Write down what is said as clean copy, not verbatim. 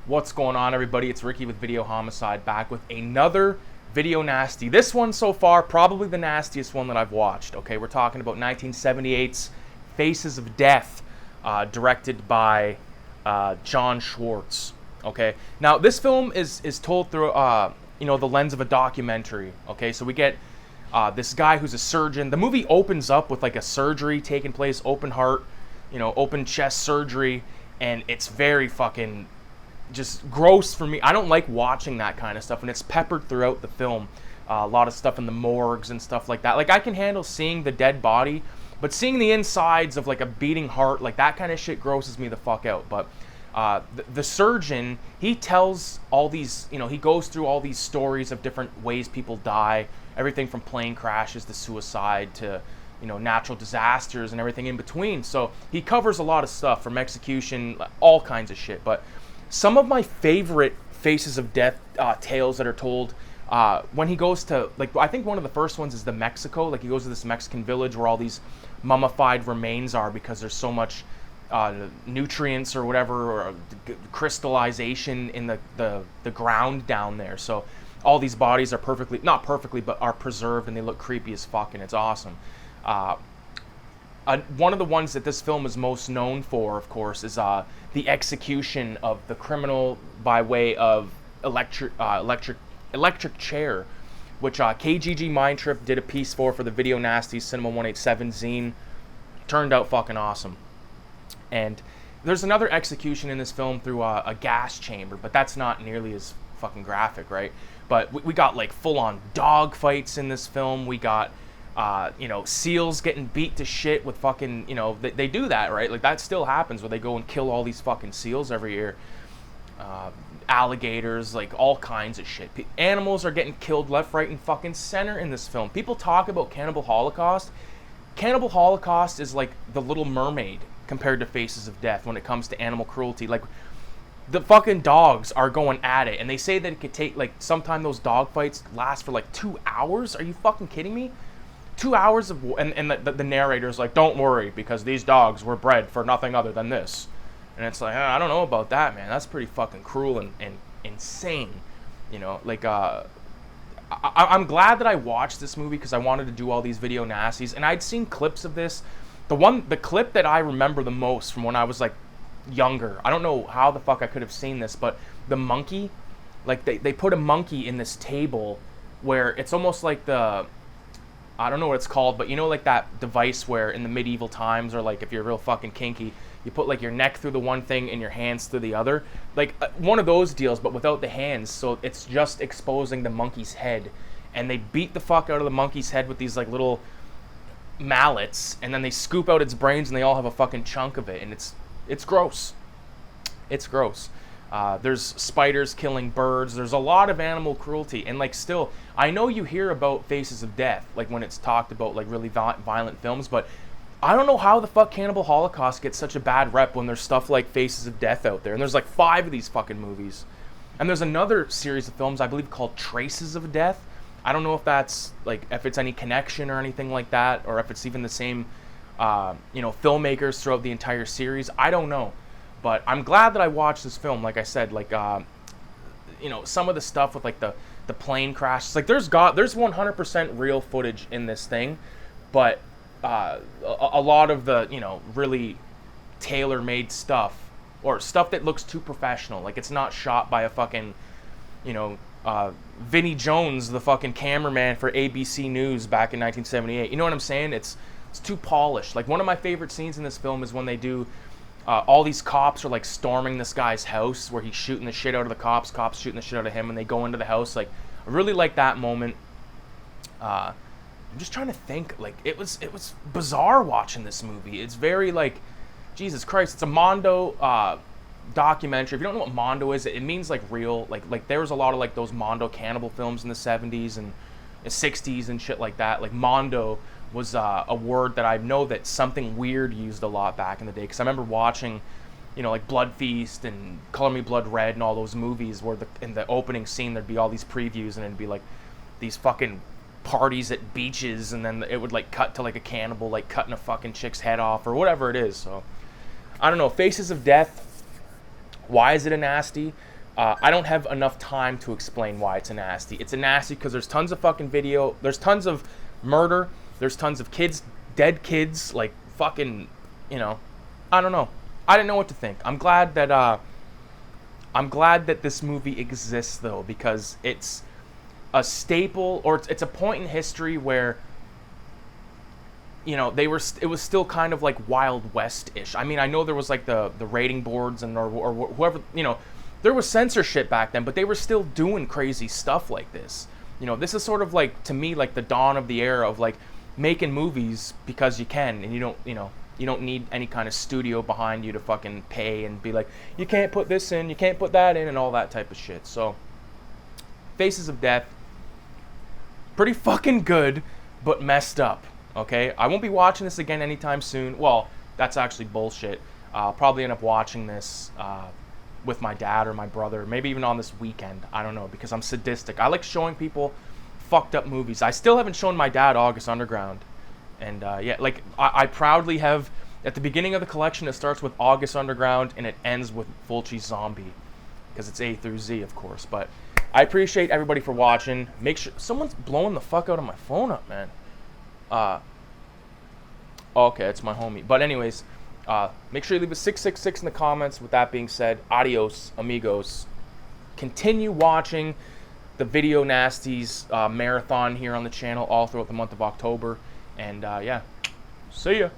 What's going on, everybody? It's Ricky with Videohomicide, back with another video nasty. This one so far, probably the nastiest one that I've watched. Okay, we're talking about 1978's Faces of Death, directed by John Schwartz. Okay, now this film is told through the lens of a documentary. Okay, so we get this guy who's a surgeon. The movie opens up with like a surgery taking place, open heart, open chest surgery, and it's very fucking just gross for me. I don't like watching that kind of stuff, and it's peppered throughout the film. A lot of stuff in the morgues and stuff like that. Like, I can handle seeing the dead body, but seeing the insides of like a beating heart, like that kind of shit grosses me the fuck out. But the surgeon, he tells all these, he goes through all these stories of different ways people die, everything from plane crashes to suicide to natural disasters and everything in between. So he covers a lot of stuff, from execution, all kinds of shit. But some of my favorite Faces of Death tales that are told, when he goes to, like, I think one of the first ones is the Mexico. Like, he goes to this Mexican village where all these mummified remains are because there's so much nutrients or whatever, or crystallization in the ground down there. So all these bodies are perfectly, not perfectly, but are preserved, and they look creepy as fuck, and it's awesome. One of the ones that this film is most known for, of course, is the execution of the criminal by way of electric chair, which KGG Mind Trip did a piece for the Video Nasties Cinema 187 zine. Turned out fucking awesome. And there's another execution in this film through a gas chamber, but that's not nearly as fucking graphic, right? But we got like full-on dog fights in this film. We got seals getting beat to shit with fucking, they do that, right? Like, that still happens where they go and kill all these fucking seals every year. Alligators, like, all kinds of shit. Animals are getting killed left, right, and fucking center in this film. People talk about Cannibal Holocaust. Cannibal Holocaust is like The Little Mermaid compared to Faces of Death when it comes to animal cruelty. Like, the fucking dogs are going at it, and they say that it could take, like, sometime those dog fights last for like 2 hours. Are you fucking kidding me? 2 hours of, and the narrator's like, don't worry, because these dogs were bred for nothing other than this. And it's like, I don't know about that, man. That's pretty fucking cruel and insane. Like, I'm glad that I watched this movie because I wanted to do all these video nasties, and I'd seen clips of this. The clip that I remember the most from when I was like younger, I don't know how the fuck I could have seen this, but the monkey, like, they put a monkey in this table where it's almost like I don't know what it's called, but like that device where in the medieval times, or like if you're real fucking kinky, you put like your neck through the one thing and your hands through the other. Like, one of those deals, but without the hands, so it's just exposing the monkey's head. And they beat the fuck out of the monkey's head with these like little mallets, and then they scoop out its brains, and they all have a fucking chunk of it, and it's gross. It's gross. There's spiders killing birds. There's a lot of animal cruelty. And, like, still, I know you hear about Faces of Death, like, when it's talked about, like, really violent films, but I don't know how the fuck Cannibal Holocaust gets such a bad rep when there's stuff like Faces of Death out there. And there's, like, 5 of these fucking movies. And there's another series of films, I believe, called Traces of Death. I don't know if that's, like, if it's any connection or anything like that, or if it's even the same, filmmakers throughout the entire series. I don't know. But I'm glad that I watched this film. Like I said, like, some of the stuff with like the plane crashes. Like, there's 100% real footage in this thing, but a lot of the really tailor-made stuff, or stuff that looks too professional. Like, it's not shot by a fucking Vinnie Jones, the fucking cameraman for ABC News back in 1978. You know what I'm saying? It's too polished. Like, one of my favorite scenes in this film is when they do. All these cops are like storming this guy's house where he's shooting the shit out of the cops shooting the shit out of him, and they go into the house. Like, I really like that moment. I'm just trying to think. Like, it was bizarre watching this movie. It's very, like, Jesus Christ. It's a Mondo documentary. If you don't know what Mondo is, it means like real. Like there was a lot of like those Mondo cannibal films in the 70s and the 60s and shit like that. Like, Mondo was a word that I know that Something Weird used a lot back in the day, because I remember watching, like Blood Feast and Color Me Blood Red and all those movies where in the opening scene there'd be all these previews, and it'd be like these fucking parties at beaches, and then it would like cut to like a cannibal like cutting a fucking chick's head off or whatever it is. So I don't know. Faces of Death, why is it a nasty? I don't have enough time to explain why it's a nasty. It's a nasty because there's tons of fucking video. There's tons of murder. There's tons of kids, dead kids, like fucking, you know, I don't know. I didn't know what to think. I'm glad that this movie exists though, because it's a staple, or it's a point in history where, you know, it was still kind of like Wild West-ish. I mean, I know there was like the rating boards and or whoever, you know, there was censorship back then, but they were still doing crazy stuff like this. You know, this is sort of like, to me, like the dawn of the era of like making movies because you can, and you don't, you know, you don't need any kind of studio behind you to fucking pay and be like, you can't put this in, you can't put that in, and all that type of shit. So, Faces of Death, pretty fucking good, but messed up, okay? I won't be watching this again anytime soon. Well, that's actually bullshit. I'll probably end up watching this with my dad or my brother, maybe even on this weekend. I don't know, because I'm sadistic. I like showing people fucked up movies. I still haven't shown my dad August Underground. And yeah, like I proudly have, at the beginning of the collection, it starts with August Underground and it ends with Fulci's Zombie, because it's A through Z, of course. But I appreciate everybody for watching. Make sure someone's blowing the fuck out of my phone up, man. Okay, it's my homie. But anyways, make sure you leave a 666 in the comments. With that being said, adios, amigos. Continue watching the Video Nasties marathon here on the channel all throughout the month of October. And yeah, see ya.